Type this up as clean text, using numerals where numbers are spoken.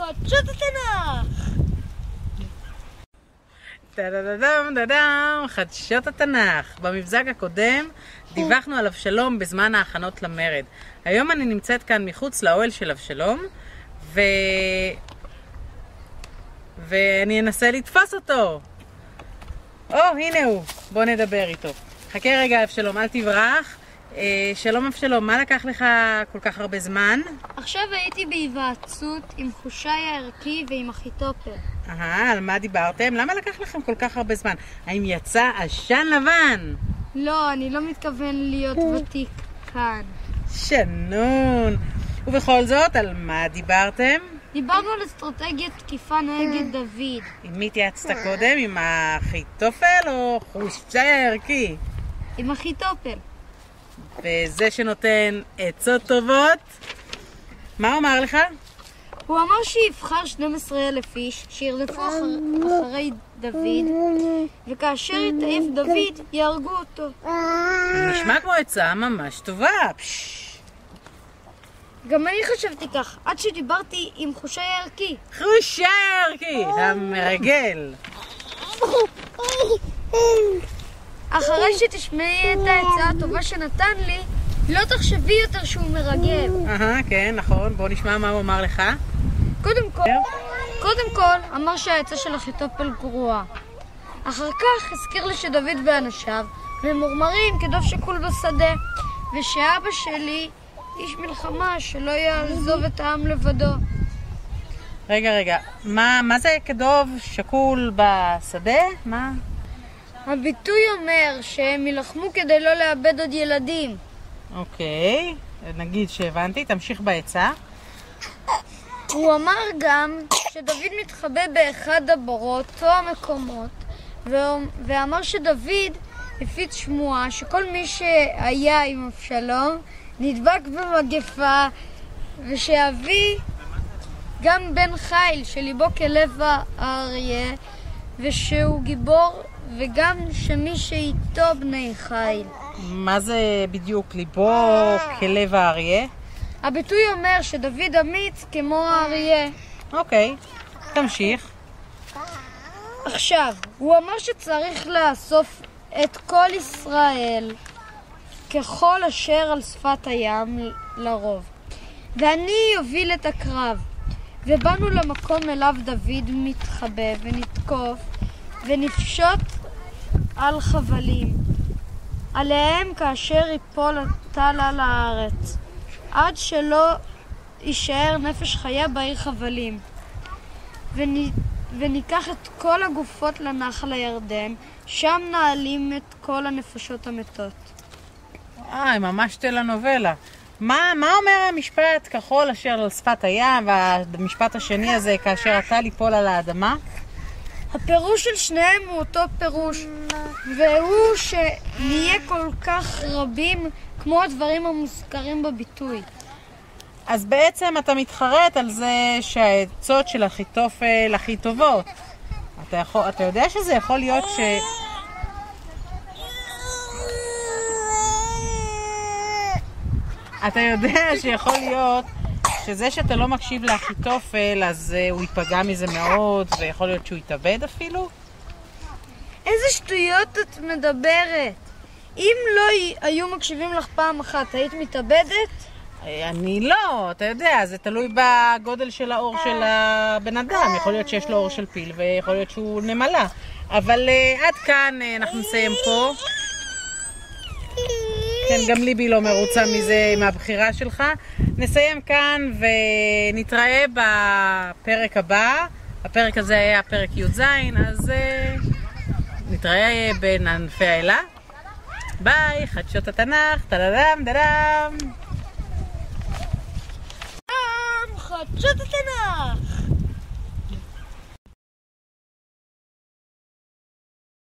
חדשות התנ"ך! טה-דה-דה-דם, דה-דם, חדשות התנ"ך. במבזק הקודם דיווחנו על אבשלום בזמן ההכנות למרד. היום אני נמצאת כאן מחוץ לאוהל של אבשלום, ואני אנסה לתפוס אותו. הנה הוא. בוא נדבר איתו. חכה רגע, אבשלום, אל תברח. שלום אבשלום, מה לקח לך כל כך הרבה זמן? עכשיו הייתי בהיוועצות עם חושי הערכי ועם אחיתופל. על מה דיברתם? למה לקח לכם כל כך הרבה זמן? האם יצא עשן לבן? לא, אני לא מתכוון להיות ותיק כאן. שנון. ובכל זאת, על מה דיברתם? דיברנו על אסטרטגיית תקיפה נגד דוד. עם מי התייעצת קודם? עם אחיתופל או חושי הערכי? עם אחיתופל. וזה שנותן עצות טובות, מה הוא אמר לך? הוא אמר שיבחר 12,000 איש שירדפו אחרי דוד, וכאשר יתעייף דוד יהרגו אותו. נשמע כמו עצה ממש טובה. גם אני חשבתי כך, עד שדיברתי עם חושי הערכי. חושי הערכי, המרגל. אחרי שתשמעי את העצה הטובה שנתן לי, לא תחשבי יותר שהוא מרגל. כן, נכון. בוא נשמע מה הוא אמר לך. קודם כל, אמר שהעצה של אחיתופל גרועה. אחר כך הזכיר לי שדוד ואנשיו ממורמרים כדוב שקול בשדה, ושאבא שלי איש מלחמה שלא יעזוב את העם לבדו. רגע, מה זה כדוב שקול בשדה? מה? הביטוי אומר שהם ילחמו כדי לא לאבד עוד ילדים. אוקיי, נגיד שהבנתי, תמשיך בעצה. הוא אמר גם שדוד מתחבא באחד הבורות או המקומות, ואמר שדוד הפיץ שמועה שכל מי שהיה עם אבשלום נדבק במגפה, ושאבי גם בן חיל שליבו כלב האריה, ושהוא גיבור, וגם שמי שאיתו בני חיל. מה זה בדיוק ליבו כלב האריה? הביטוי אומר שדוד אמיץ כמו האריה. אוקיי, תמשיך. עכשיו, הוא אמר שצריך לאסוף את כל ישראל ככל אשר על שפת הים לרוב, ואני אוביל את הקרב. ובאנו למקום אליו דוד מתחבא ונתקוף ונפשוט על חבלים עליהם כאשר ייפול הטל על הארץ, עד שלא יישאר נפש חיה בעיר חבלים. וניקח את כל הגופות לנחל הירדן, שם נעלים את כל הנפשות המתות. ממש טלנובלה. מה אומר המשפט כחול אשר על שפת הים, והמשפט השני הזה כאשר הטל ייפול על האדמה? הפירוש של שניהם הוא אותו פירוש, והוא שנהיה כל כך רבים כמו הדברים המוזכרים בביטוי. אז בעצם אתה מתחרט על זה שהעצות של אחיתופל הכי טובות. אתה יודע שזה יכול להיות אתה יודע שיכול להיות שזה שאתה לא מקשיב לאחיתופל, אז הוא ייפגע מזה מאוד, ויכול להיות שהוא יתאבד אפילו? איזה שטויות את מדברת? אם לא היו מקשיבים לך פעם אחת, היית מתאבדת? אני לא, אתה יודע, זה תלוי בגודל של האור של הבן אדם. יכול להיות שיש לו אור של פיל, ויכול להיות שהוא נמלה. אבל עד כאן אנחנו נסיים פה. כן, גם ליבי לא מרוצה מזה, מהבחירה שלך. נסיים כאן ונתראה בפרק הבא. הפרק הזה היה פרק י"ז, אז נתראה בין ענפי האלה. ביי, חדשות התנ"ך, טה-דה-דם, דה-דם.